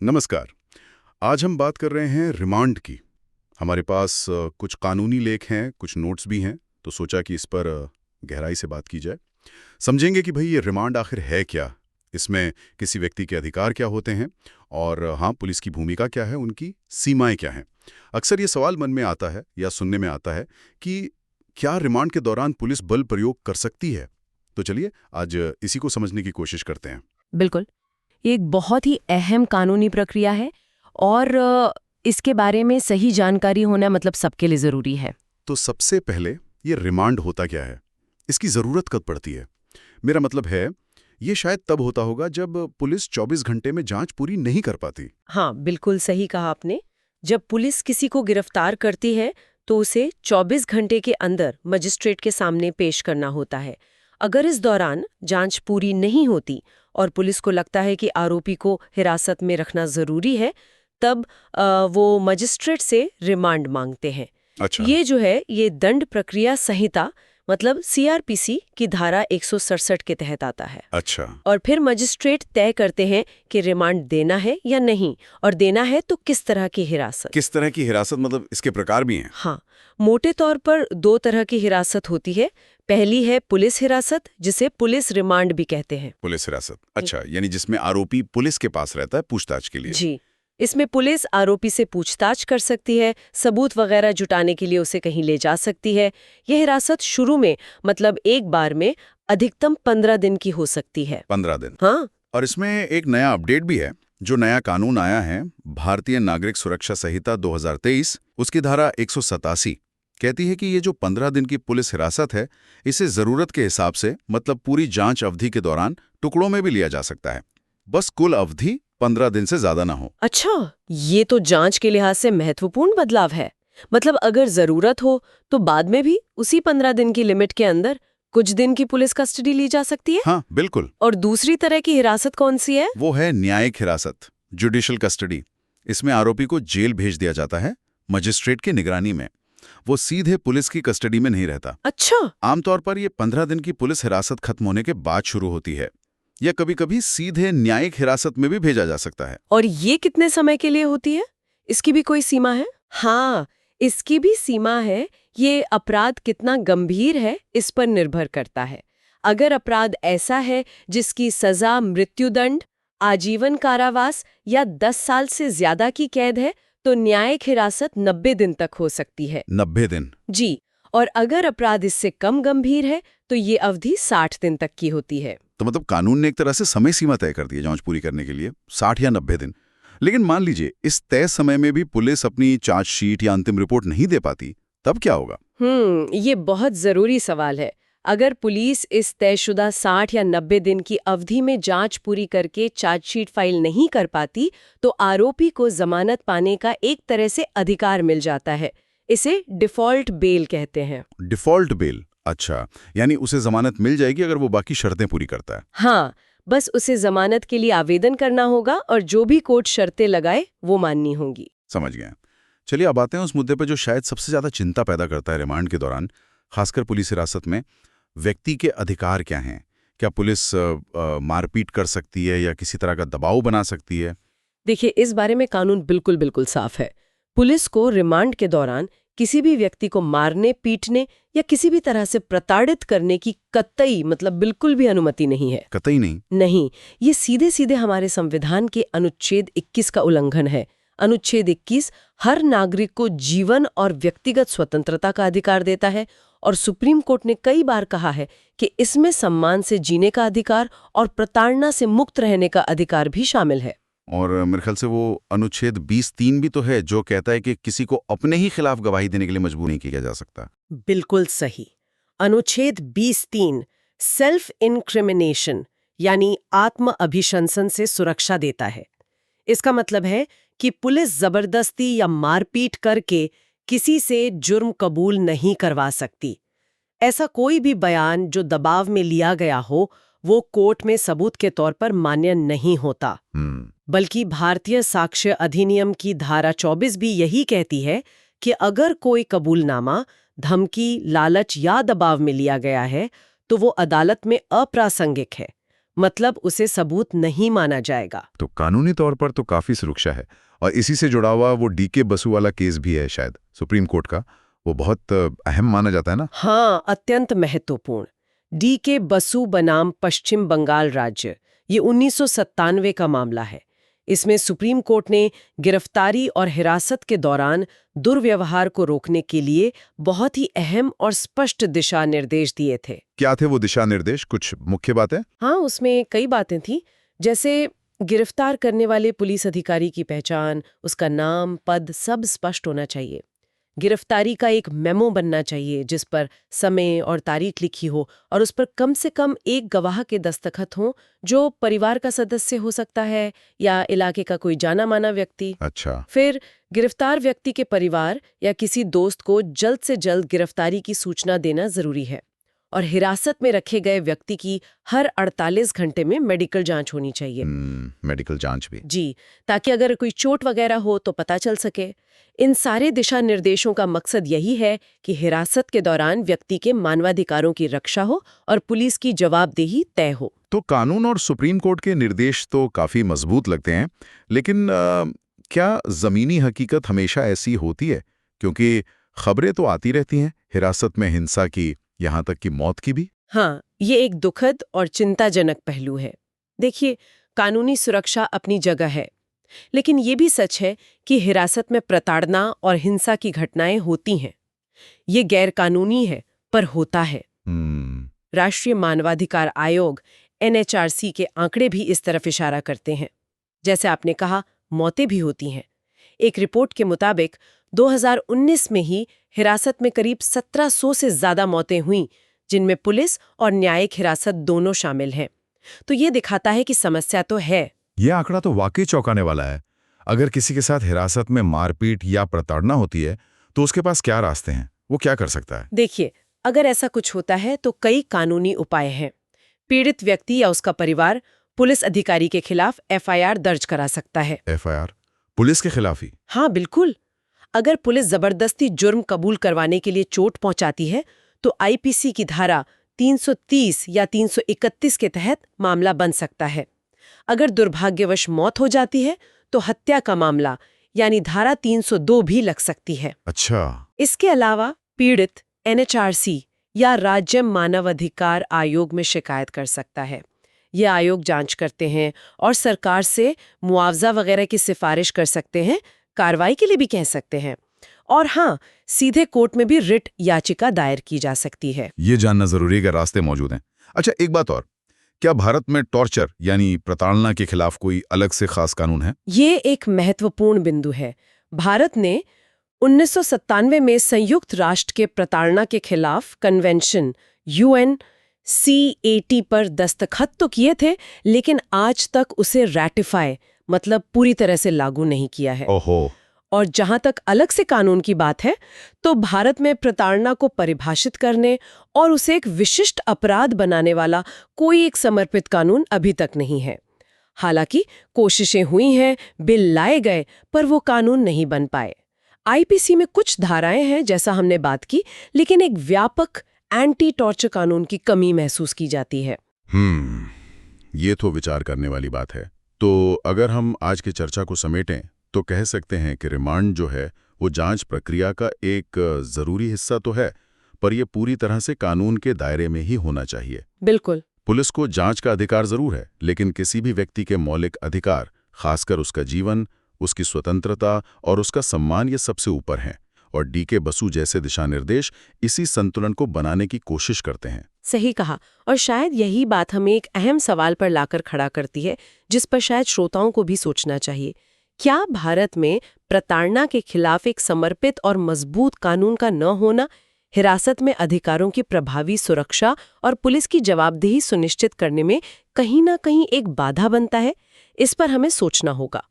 नमस्कार। आज हम बात कर रहे हैं रिमांड की। हमारे पास कुछ कानूनी लेख हैं, कुछ नोट्स भी हैं, तो सोचा कि इस पर गहराई से बात की जाए। समझेंगे कि भाई ये रिमांड आखिर है क्या, इसमें किसी व्यक्ति के अधिकार क्या होते हैं और हाँ, पुलिस की भूमिका क्या है, उनकी सीमाएं क्या हैं। अक्सर ये सवाल मन में आता है या सुनने में आता है कि क्या रिमांड के दौरान पुलिस बल प्रयोग कर सकती है। तो चलिए आज इसी को समझने की कोशिश करते हैं। बिल्कुल। ये एक बहुत ही अहम कानूनी प्रक्रिया है और इसके बारे में सही जानकारी होना मतलब सबके लिए ज़रूरी है। तो सबसे पहले ये रिमांड होता क्या है, इसकी ज़रूरत कब पड़ती है? मेरा मतलब है ये शायद तब होता होगा जब पुलिस 24 घंटे में जांच पूरी नहीं कर पाती। हाँ, बिल्कुल सही कहा आपने। जब पुलिस किसी को गिरफ्तार करती है तो उसे 24 घंटे के अंदर मजिस्ट्रेट के सामने पेश करना होता है। अगर इस दौरान जांच पूरी नहीं होती और पुलिस को लगता है कि आरोपी को हिरासत में रखना ज़रूरी है, तब वो मजिस्ट्रेट से रिमांड मांगते हैं। अच्छा। ये जो है ये दंड प्रक्रिया संहिता मतलब सीआरपीसी की धारा 167 के तहत आता है। अच्छा। और फिर मजिस्ट्रेट तय करते हैं कि रिमांड देना है या नहीं, और देना है तो किस तरह की हिरासत। किस तरह की हिरासत, मतलब इसके प्रकार भी हैं? हाँ, मोटे तौर पर दो तरह की हिरासत होती है। पहली है पुलिस हिरासत, जिसे पुलिस रिमांड भी कहते हैं। पुलिस हिरासत, अच्छा, यानी जिसमें आरोपी पुलिस के पास रहता है पूछताछ के लिए। जी, इसमें पुलिस आरोपी से पूछताछ कर सकती है, सबूत वगैरह जुटाने के लिए उसे कहीं ले जा सकती है। यह हिरासत शुरू में मतलब एक बार में अधिकतम 15 दिन की हो सकती है। 15 दिन। हाँ, और इसमें एक नया अपडेट भी है, जो नया कानून आया है, भारतीय नागरिक सुरक्षा संहिता 2023, उसकी धारा 187 कहती है कि ये जो 15 दिन की पुलिस हिरासत है, इसे जरूरत के हिसाब से मतलब पूरी जांच अवधि के दौरान टुकड़ों में भी लिया जा सकता है। बस कुल अवधि 15 दिन से ज्यादा ना हो। अच्छा, ये तो जांच के लिहाज से महत्वपूर्ण बदलाव है। मतलब अगर जरूरत हो तो बाद में भी उसी 15 दिन की लिमिट के अंदर कुछ दिन की पुलिस कस्टडी ली जा सकती है। हाँ, बिल्कुल। और दूसरी तरह की हिरासत कौन सी है? वो है न्यायिक हिरासत, जुडिशियल कस्टडी। इसमें आरोपी को जेल भेज दिया जाता है मजिस्ट्रेट की निगरानी में। वो सीधे पुलिस की कस्टडी में नहीं रहता। अच्छा, आमतौर पर ये 15 दिन की पुलिस हिरासत खत्म होने के बाद शुरू होती है, या कभी-कभी सीधे न्यायिक हिरासत में भी भेजा जा सकता है। और ये कितने समय के लिए होती है? इसकी भी कोई सीमा है? हाँ, इसकी भी सीमा है। ये अपराध कितना गंभीर है इस पर निर्भर करता है। अगर अपराध ऐसा है जिसकी सजा मृत्युदंड, आजीवन कारावास या 10 साल से ज्यादा की कैद है, तो न्यायिक हिरासत 90 दिन तक हो सकती है। 90 दिन? जी, और अगर अपराध इससे कम गंभीर है तो ये अवधि 60 दिन तक की होती है। तो मतलब कानून ने एक तरह से समय सीमा तय कर दी है जांच पूरी करने के लिए, 60 या 90 दिन। लेकिन मान लीजिए इस तय समय में भी पुलिस अपनी चार्जशीट या अंतिम रिपोर्ट नहीं दे पाती, तब क्या होगा? ये बहुत जरूरी सवाल है। अगर पुलिस इस तयशुदा 60 या 90 दिन की अवधि में जांच पूरी करके चार्जशीट फाइल नहीं कर पाती, तो आरोपी को जमानत पाने का एक तरह से अधिकार मिल जाता है। इसे डिफॉल्ट बेल कहते हैं। Default bail? अच्छा, यानी उसे जमानत मिल जाएगी अगर वो बाकी शर्तें पूरी करता है। हाँ, बस उसे जमानत के लिए आवेदन करना होगा और जो भी कोर्ट शर्तें लगाए वो माननी होंगी। समझ गए। चलिए अब आते हैं उस मुद्दे पर जो शायद सबसे ज्यादा चिंता पैदा करता है रिमांड के दौरान, खासकर पुलिस हिरासत में। व्यक्ति के अधिकार क्या हैं? क्या पुलिस मारपीट कर सकती है या किसी तरह का दबाव बना सकती है? देखिए, इस बारे में कानून बिल्कुल बिल्कुल साफ है। पुलिस को रिमांड के दौरान किसी भी व्यक्ति को मारने, पीटने या किसी भी तरह से प्रताड़ित करने की कतई मतलब बिल्कुल भी अनुमति नहीं है। कतई नहीं? नहीं, ये सीधे सीधे हमारे संविधान के अनुच्छेद 21 का उल्लंघन है। अनुच्छेद 21 हर नागरिक को जीवन और व्यक्तिगत स्वतंत्रता का अधिकार देता है, और सुप्रीम कोर्ट ने कई बार कहा है कि इसमें सम्मान से जीने का अधिकार और प्रताड़ना से मुक्त रहने का अधिकार भी शामिल है। और मेरे ख्याल से वो अनुच्छेद 20(3) भी तो है, जो कहता है कि किसी को अपने ही खिलाफ गवाही देने के लिए मजबूर नहीं किया जा सकता। बिल्कुल सही। अनुच्छेद 20(3) सेल्फ इनक्रिमिनेशन यानी आत्म अभिशंसन से सुरक्षा देता है। इसका मतलब है कि पुलिस जबरदस्ती या मारपीट करके किसी से जुर्म कबूल नहीं करवा सकती। ऐसा कोई भी बयान जो दबाव में लिया गया हो, वो कोर्ट में सबूत के तौर पर मान्य नहीं होता। बल्कि भारतीय साक्ष्य अधिनियम की धारा 24 भी यही कहती है कि अगर कोई कबूलनामा धमकी, लालच या दबाव में लिया गया है तो वो अदालत में अप्रासंगिक है। मतलब उसे सबूत नहीं माना जाएगा। तो कानूनी तौर पर तो काफी सुरक्षा है। और इसी से जुड़ा हुआ वो डीके बसु वाला केस भी है शायद सुप्रीम कोर्ट का, वो बहुत अहम माना जाता है ना। हाँ, अत्यंत महत्वपूर्ण। डी.के. बसु बनाम पश्चिम बंगाल राज्य, ये 1997 का मामला है। इसमें सुप्रीम कोर्ट ने गिरफ्तारी और हिरासत के दौरान दुर्व्यवहार को रोकने के लिए बहुत ही अहम और स्पष्ट दिशा निर्देश दिए थे। क्या थे वो दिशा निर्देश, कुछ मुख्य बातें? हाँ, उसमें कई बातें थी, जैसे गिरफ्तार करने वाले पुलिस अधिकारी की पहचान, उसका नाम, पद सब स्पष्ट होना चाहिए। गिरफ्तारी का एक मेमो बनना चाहिए जिस पर समय और तारीख लिखी हो और उस पर कम से कम एक गवाह के दस्तखत हों, जो परिवार का सदस्य हो सकता है या इलाके का कोई जाना माना व्यक्ति। अच्छा। फिर गिरफ्तार व्यक्ति के परिवार या किसी दोस्त को जल्द से जल्द गिरफ्तारी की सूचना देना जरूरी है। और हिरासत में रखे गए व्यक्ति की हर 48 घंटे में मेडिकल जांच होनी चाहिए। मेडिकल जांच भी? जी, ताकि अगर कोई चोट वगैरह हो तो पता चल सके। इन सारे दिशा निर्देशों का मकसद यही है कि हिरासत के दौरान व्यक्ति के मानवाधिकारों की रक्षा हो और पुलिस की जवाबदेही तय हो। तो कानून और सुप्रीम कोर्ट के निर्देश तो काफी मजबूत लगते हैं, लेकिन क्या जमीनी हकीकत हमेशा ऐसी होती है? क्योंकि खबरें तो आती रहती हैं हिरासत में हिंसा की, यहाँ तक कि मौत की भी। हाँ, ये एक दुखद और चिंताजनक पहलू है। देखिए, कानूनी सुरक्षा अपनी जगह है, लेकिन ये भी सच है कि हिरासत में प्रताड़ना और हिंसा की घटनाएं होती हैं। ये गैर कानूनी है, पर होता है। राष्ट्रीय मानवाधिकार आयोग NHRC के आंकड़े भी इस तरफ इशारा करते हैं। जैसे आपने कहा, मौतें भी होती हैं। एक रिपोर्ट के मुताबिक 2019 में ही हिरासत में करीब 1700 से ज्यादा मौतें हुईं, जिनमें पुलिस और न्यायिक हिरासत दोनों शामिल हैं। तो ये दिखाता है कि समस्या तो है। ये आंकड़ा तो वाकई चौंकाने वाला है। अगर किसी के साथ हिरासत में मारपीट या प्रताड़ना होती है तो उसके पास क्या रास्ते हैं, वो क्या कर सकता है? देखिए, अगर ऐसा कुछ होता है तो कई कानूनी उपाय हैं। पीड़ित व्यक्ति या उसका परिवार पुलिस अधिकारी के खिलाफ FIR दर्ज करा सकता है। FIR पुलिस के खिलाफ ही? हाँ, बिल्कुल। अगर पुलिस जबरदस्ती जुर्म कबूल करवाने के लिए चोट पहुंचाती है तो IPC की धारा 330 या 331 के तहत मामला बन सकता है। अगर दुर्भाग्यवश मौत हो जाती है तो हत्या का मामला यानी धारा 302 भी लग सकती है। अच्छा। इसके अलावा पीड़ित NHRC या राज्य मानवाधिकार आयोग में शिकायत कर सकता है। ये आयोग जांच करते हैं और सरकार से मुआवजा वगैरह की सिफारिश कर सकते हैं, कार्रवाई के लिए भी कह सकते हैं। और हाँ, सीधे कोर्ट में भी रिट याचिका दायर की जा सकती है। ये जानना जरूरी है कि रास्ते मौजूद हैं। अच्छा, एक बात और, क्या भारत में टॉर्चर यानी प्रताड़ना के खिलाफ कोई अलग से खास कानून है? ये एक महत्वपूर्ण बिंदु है। भारत ने 1997 में संयुक्त राष्ट्र के प्रताड़ना के खिलाफ कन्वेंशन UNCAT पर दस्तखत तो किए थे, लेकिन आज तक उसे रैटिफाई मतलब पूरी तरह से लागू नहीं किया है। ओहो। और जहां तक अलग से कानून की बात है, तो भारत में प्रताड़ना को परिभाषित करने और उसे एक विशिष्ट अपराध बनाने वाला कोई एक समर्पित कानून अभी तक नहीं है। हालांकि कोशिशें हुई हैं, बिल लाए गए, पर वो कानून नहीं बन पाए। IPC में कुछ धाराएं हैं जैसा हमने बात की, लेकिन एक व्यापक एंटी टॉर्चर कानून की कमी महसूस की जाती है। ये तो विचार करने वाली बात है। तो अगर हम आज की चर्चा को समेटें तो कह सकते हैं कि रिमांड जो है वो जांच प्रक्रिया का एक जरूरी हिस्सा तो है, पर यह पूरी तरह से कानून के दायरे में ही होना चाहिए। बिल्कुल। पुलिस को जांच का अधिकार जरूर है, लेकिन किसी भी व्यक्ति के मौलिक अधिकार, खासकर उसका जीवन, उसकी स्वतंत्रता और उसका सम्मान, ये सबसे ऊपर हैं। और डी.के. बसु जैसे दिशा निर्देश इसी संतुलन को बनाने की कोशिश करते हैं। सही कहा। और शायद यही बात हमें एक अहम सवाल पर लाकर खड़ा करती है, जिस पर शायद श्रोताओं को भी सोचना चाहिए। क्या भारत में प्रताड़ना के खिलाफ एक समर्पित और मजबूत कानून का न होना हिरासत में अधिकारों की प्रभावी सुरक्षा और पुलिस की जवाबदेही सुनिश्चित करने में कहीं ना कहीं एक बाधा बनता है? इस पर हमें सोचना होगा।